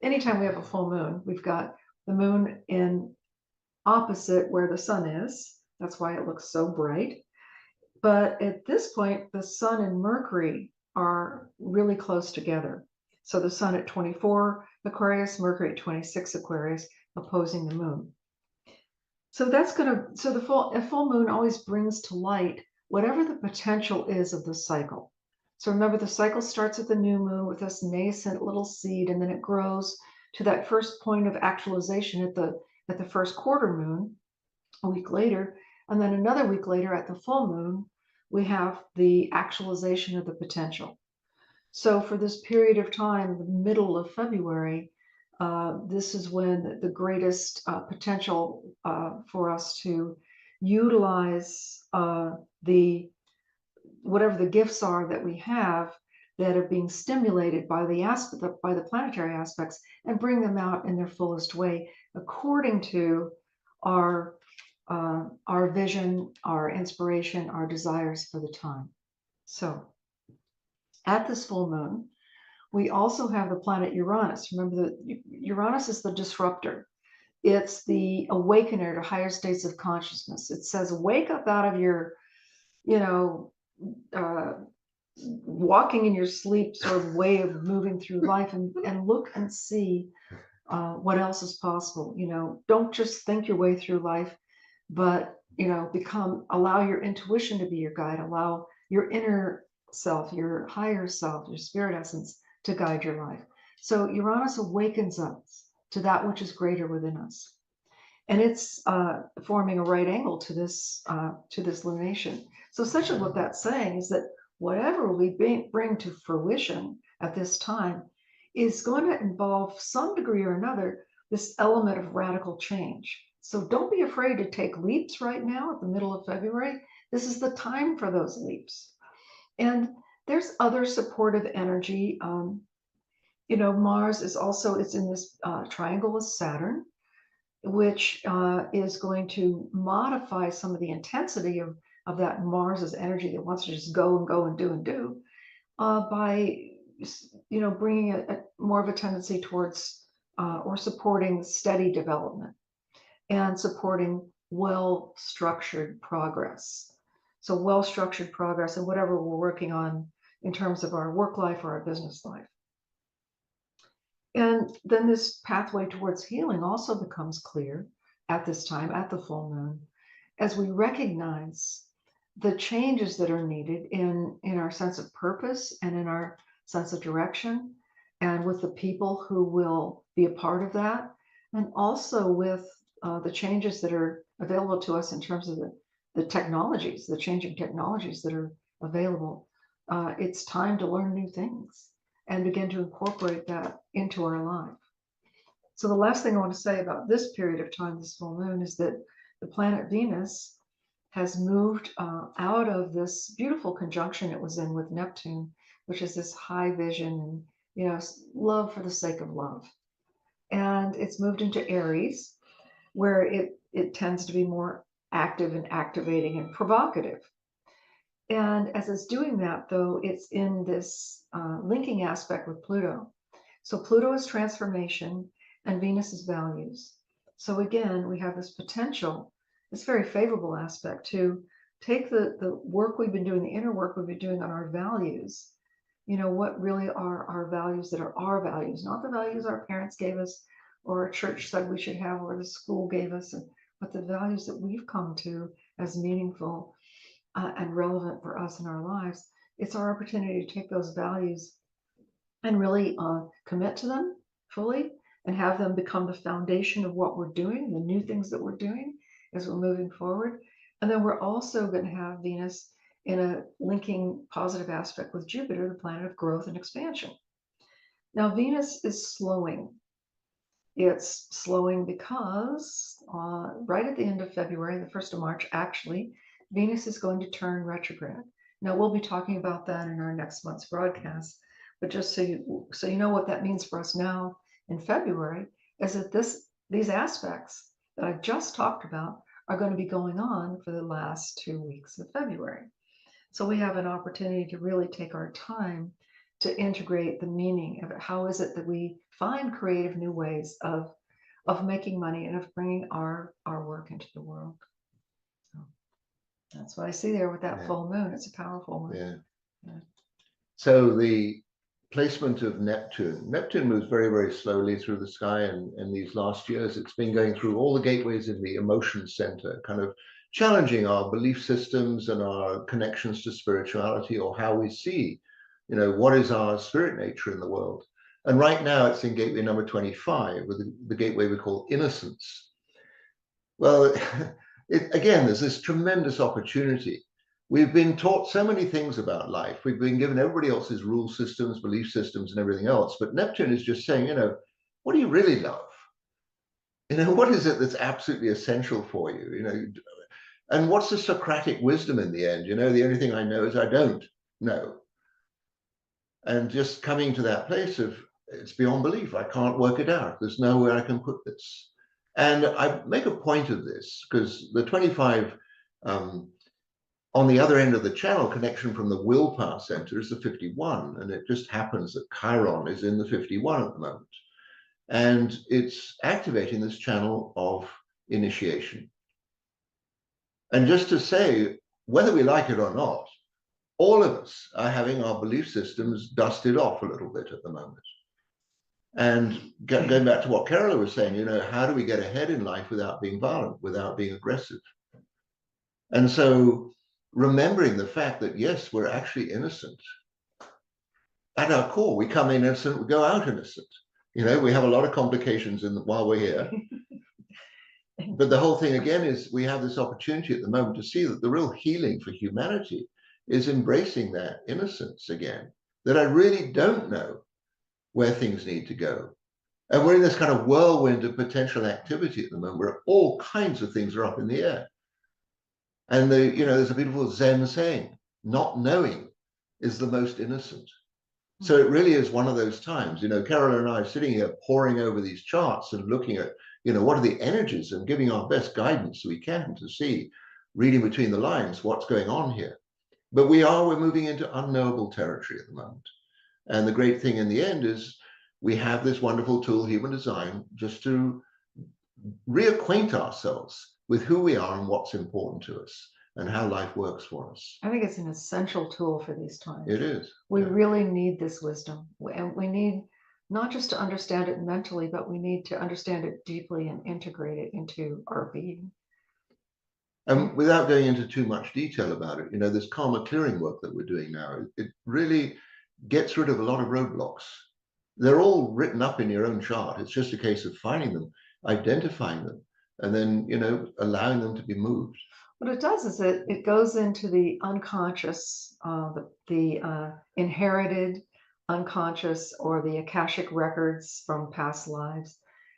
anytime we have a full moon, we've got the moon in opposite where the sun is. That's why it looks so bright. But at this point, the sun and Mercury are really close together. So the sun at 24 Aquarius, Mercury at 26 Aquarius, opposing the moon. So the full moon always brings to light whatever the potential is of the cycle. So remember, the cycle starts at the new moon with this nascent little seed, and then it grows to that first point of actualization at the first quarter moon, a week later, and then another week later at the full moon, we have the actualization of the potential. So for this period of time, the middle of February, this is when the greatest potential for us to utilize whatever the gifts are that we have that are being stimulated by the planetary aspects, and bring them out in their fullest way according to our vision, our inspiration, our desires for the time. So at this full moon, we also have the planet Uranus. Remember that Uranus is the disruptor. It's the awakener to higher states of consciousness. It says, wake up out of your, walking in your sleep sort of way of moving through life, and look and see what else is possible. Don't just think your way through life, but allow your intuition to be your guide, allow your inner self, your higher self, your spirit essence to guide your life. So Uranus awakens us to that which is greater within us. And it's forming a right angle to this lunation. So essentially what that's saying is that whatever we bring to fruition at this time is going to involve some degree or another this element of radical change. So don't be afraid to take leaps right now at the middle of February. This is the time for those leaps. And there's other supportive energy. Mars is also, it's in this triangle with Saturn, which is going to modify some of the intensity of that Mars's energy that wants to just go and go and do by bringing a more of a tendency towards or supporting steady development and supporting well-structured progress. So well-structured progress in whatever we're working on in terms of our work life or our business life. And then this pathway towards healing also becomes clear at this time, at the full moon, as we recognize the changes that are needed in our sense of purpose and in our sense of direction, and with the people who will be a part of that, and also with the changes that are available to us in terms of the technologies, the changing technologies that are available. It's time to learn new things and begin to incorporate that into our life. So the last thing I want to say about this period of time, this full moon, is that the planet Venus has moved out of this beautiful conjunction it was in with Neptune, which is this high vision and love for the sake of love. And it's moved into Aries, where it tends to be more active and activating and provocative. And as it's doing that, though, it's in this linking aspect with Pluto. So Pluto is transformation and Venus is values. So again, we have this potential, this very favorable aspect to take the work we've been doing, the inner work we've been doing on our values. What really are our values that are our values, not the values our parents gave us or our church said we should have or the school gave us, but the values that we've come to as meaningful and relevant for us in our lives. It's our opportunity to take those values and really commit to them fully and have them become the foundation of what we're doing, the new things that we're doing as we're moving forward. And then we're also going to have Venus in a linking positive aspect with Jupiter, the planet of growth and expansion. Now, Venus is slowing. It's slowing because right at the end of February, the 1st of March, actually, Venus is going to turn retrograde. Now, we'll be talking about that in our next month's broadcast, but just so you know what that means for us now in February, is that these aspects that I've just talked about are going to be going on for the last 2 weeks of February. So we have an opportunity to really take our time to integrate the meaning of it. How is it that we find creative new ways of making money and of bringing our work into the world? So that's what I see there with that full moon. It's a powerful moon. Yeah. So the placement of Neptune moves very, very slowly through the sky, and in these last years, it's been going through all the gateways in the emotion center, kind of challenging our belief systems and our connections to spirituality, or how we see, what is our spirit nature in the world. And right now it's in gateway number 25, with the gateway we call innocence. Well, again, there's this tremendous opportunity. We've been taught so many things about life. We've been given everybody else's rule systems, belief systems, and everything else. But Neptune is just saying, what do you really love? What is it that's absolutely essential for you? And what's the Socratic wisdom in the end? The only thing I know is I don't know. And just coming to that place of it's beyond belief. I can't work it out. There's nowhere I can put this. And I make a point of this because the 25 on the other end of the channel connection from the willpower center is the 51. And it just happens that Chiron is in the 51 at the moment. And it's activating this channel of initiation. And just to say, whether we like it or not, all of us are having our belief systems dusted off a little bit at the moment. And going back to what Carola was saying, how do we get ahead in life without being violent, without being aggressive? And so remembering the fact that, yes, we're actually innocent. At our core, we come in innocent, we go out innocent. You know, we have a lot of complications while we're here. But the whole thing again is we have this opportunity at the moment to see that the real healing for humanity is embracing that innocence again, that I really don't know where things need to go. And we're in this kind of whirlwind of potential activity at the moment where all kinds of things are up in the air. And there's a beautiful Zen saying, not knowing is the most innocent. So it really is one of those times, Carol and I are sitting here poring over these charts and looking at, what are the energies and giving our best guidance we can to see, reading between the lines, what's going on here. But we're moving into unknowable territory at the moment. And the great thing in the end is we have this wonderful tool, human design, just to reacquaint ourselves with who we are and what's important to us and how life works for us. I think it's an essential tool for these times. It is. We really need this wisdom. And we need not just to understand it mentally, but we need to understand it deeply and integrate it into our being. And without going into too much detail about it, this karma clearing work that we're doing now, it really gets rid of a lot of roadblocks. They're all written up in your own chart. It's just a case of finding them, identifying them, and then, allowing them to be moved. What it does is it goes into the unconscious, the inherited unconscious or the Akashic records from past lives,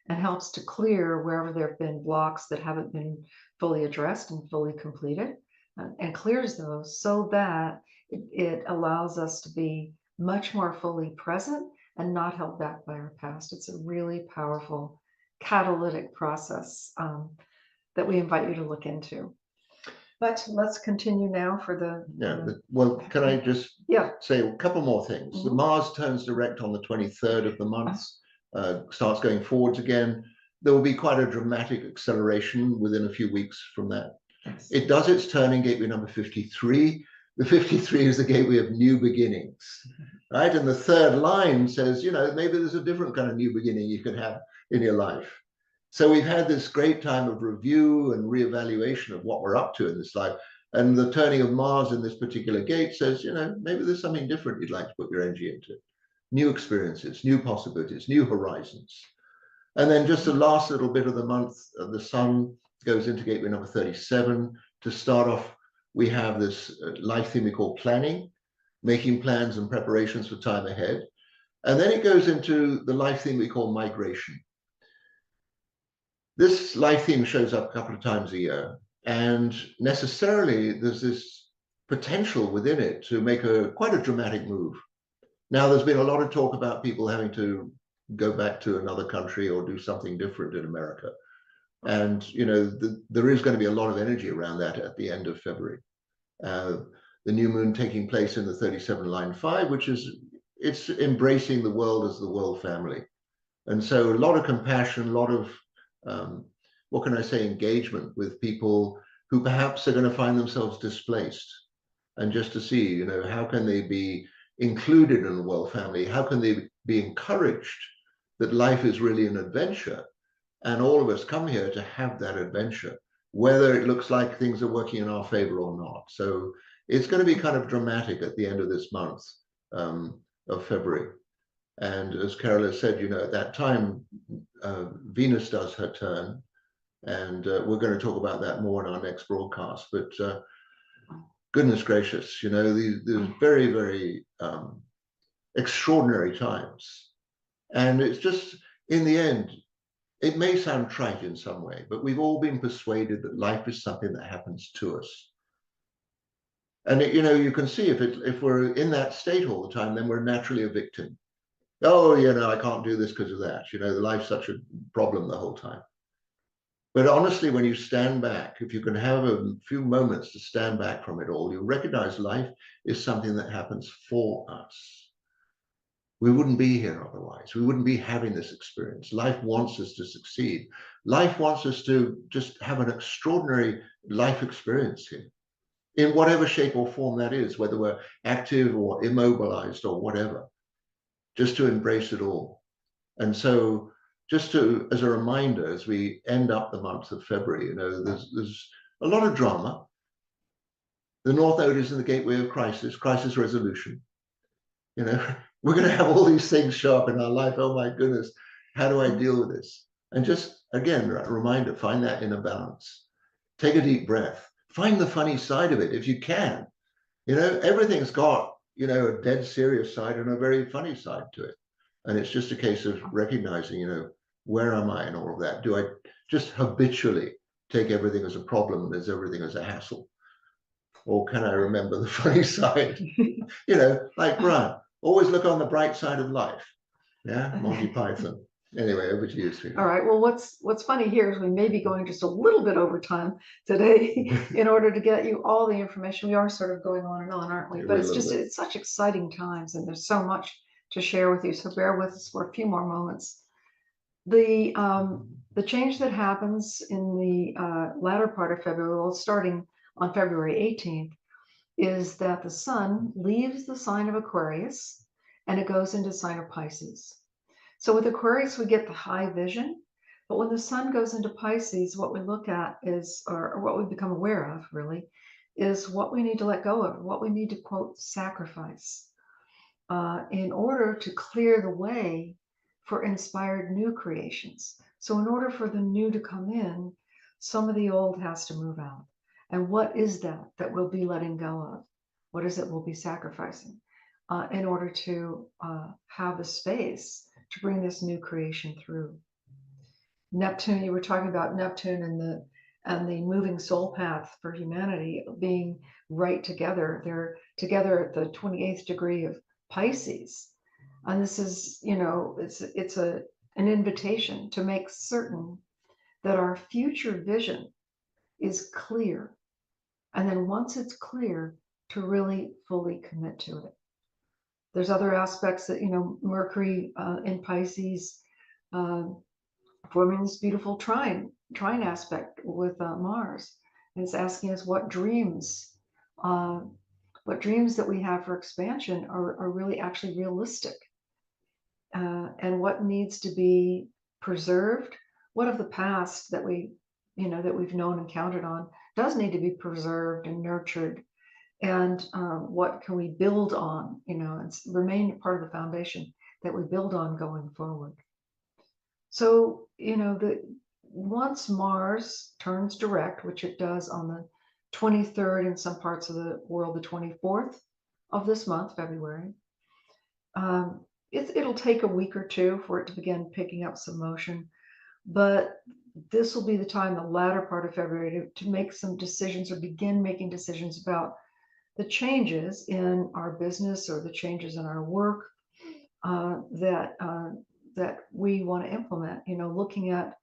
and helps to clear wherever there have been blocks that haven't been fully addressed and fully completed, and clears those so that it allows us to be much more fully present and not held back by our past. It's a really powerful catalytic process that we invite you to look into. But let's continue now for well, can I just say a couple more things? Mm-hmm. The Mars turns direct on the 23rd of the month, starts going forwards again. There will be quite a dramatic acceleration within a few weeks from that. Yes. It does its turn in gateway number 53. The 53 is the gateway of new beginnings, right? And the third line says, maybe there's a different kind of new beginning you can have in your life. So we've had this great time of review and reevaluation of what we're up to in this life. And the turning of Mars in this particular gate says, maybe there's something different you'd like to put your energy into. New experiences, new possibilities, new horizons. And then just the last little bit of the month, the sun goes into gateway number 37. To start off, we have this life theme we call planning, making plans and preparations for time ahead. And then it goes into the life theme we call migration. This life theme shows up a couple of times a year, and necessarily there's this potential within it to make quite a dramatic move. Now, there's been a lot of talk about people having to go back to another country or do something different in America. And, there is going to be a lot of energy around that at the end of February. The new moon taking place in the 37 line 5, it's embracing the world as the world family. And so a lot of compassion, a lot of what can I say, engagement with people who perhaps are going to find themselves displaced, and just to see, how can they be included in the world family? How can they be encouraged that life is really an adventure, and all of us come here to have that adventure, whether it looks like things are working in our favor or not. So it's going to be kind of dramatic at the end of this month of February. And as Carol has said, at that time, Venus does her turn, and we're going to talk about that more in our next broadcast. But goodness gracious, these very, very extraordinary times. And it's just, in the end, it may sound trite in some way, but we've all been persuaded that life is something that happens to us. And, you can see if we're in that state all the time, then we're naturally a victim. Oh, I can't do this because of that. The life's such a problem the whole time. But honestly, when you stand back, if you can have a few moments to stand back from it all, you recognize life is something that happens for us. We wouldn't be here otherwise. We wouldn't be having this experience. Life wants us to succeed. Life wants us to just have an extraordinary life experience here, in whatever shape or form that is, whether we're active or immobilized or whatever. Just to embrace it all. And so just as a reminder, as we end up the month of February, there's a lot of drama. The North Node is in the gateway of crisis resolution. You know, we're going to have all these things show up in our life. Oh my goodness, how do I deal with this? And just again, a reminder, find that inner balance. Take a deep breath. Find the funny side of it if you can. You know, everything's got, you know, a dead serious side and a very funny side to it. And it's just a case of recognizing, you know, where am I in all of that? Do I just habitually take everything as a problem and as everything as a hassle? Or can I remember the funny side? You know, like Brian, always look on the bright side of life. Yeah, Monty Python. Anyway, over to you, Sue. All right. Well, what's funny here is we may be going just a little bit over time today in order to get you all the information. We are sort of going on and on, aren't we? But it's such exciting times, and there's so much to share with you. So bear with us for a few more moments. The change that happens in the latter part of February, well, starting on February 18th, is that the sun leaves the sign of Aquarius and it goes into sign of Pisces. So with Aquarius, we get the high vision, but when the sun goes into Pisces, what we look at is, or what we become aware of really, is what we need to let go of, what we need to, quote, sacrifice in order to clear the way for inspired new creations. So in order for the new to come in, some of the old has to move out. And what is that we'll be letting go of? What is it we'll be sacrificing in order to have the space to bring this new creation through? Neptune, you were talking about Neptune and the moving soul path for humanity being right together. They're together at the 28th degree of Pisces. And this is, you know, it's an invitation to make certain that our future vision is clear. And then once it's clear, to really fully commit to it. There's other aspects that, you know, Mercury in Pisces forming this beautiful trine aspect with Mars. And it's asking us what dreams that we have for expansion are really actually realistic. And what needs to be preserved, what of the past that we, you know, that we've known and counted on does need to be preserved and nurtured, and what can we build on, you know, and remain part of the foundation that we build on going forward. So, you know, once Mars turns direct, which it does on the 23rd in some parts of the world, the 24th of this month, February, it'll take a week or two for it to begin picking up some motion, but this will be the time, the latter part of February, to make some decisions or begin making decisions about the changes in our business or the changes in our work that we want to implement, you know, looking at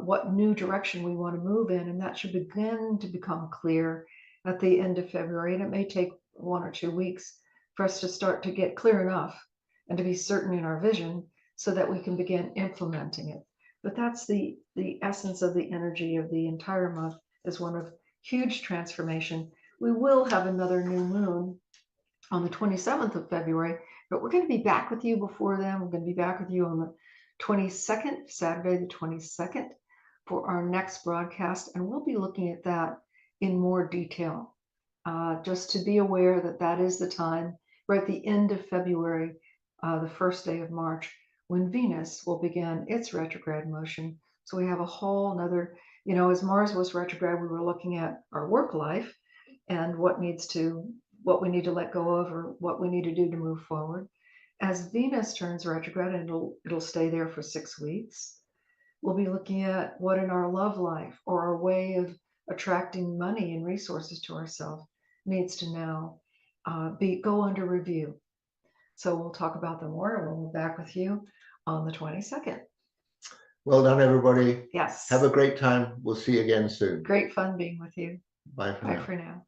what new direction we want to move in. And that should begin to become clear at the end of February. And it may take 1 or 2 weeks for us to start to get clear enough and to be certain in our vision so that we can begin implementing it. But that's the essence of the energy of the entire month, is one of huge transformation. We will have another new moon on the 27th of February, but we're going to be back with you before then. We're going to be back with you on the 22nd, Saturday the 22nd, for our next broadcast, and we'll be looking at that in more detail. Just to be aware that that is the time, right at the end of February, the first day of March, when Venus will begin its retrograde motion. So we have a whole another, you know, as Mars was retrograde, we were looking at our work life and what we need to let go of, or what we need to do to move forward. As Venus turns retrograde, and it'll stay there for 6 weeks, we'll be looking at what in our love life or our way of attracting money and resources to ourselves needs to now go under review. So we'll talk about them more, and we'll be back with you on the 22nd. Well done, everybody. Yes. Have a great time. We'll see you again soon. Great fun being with you. Bye for Bye now. for now.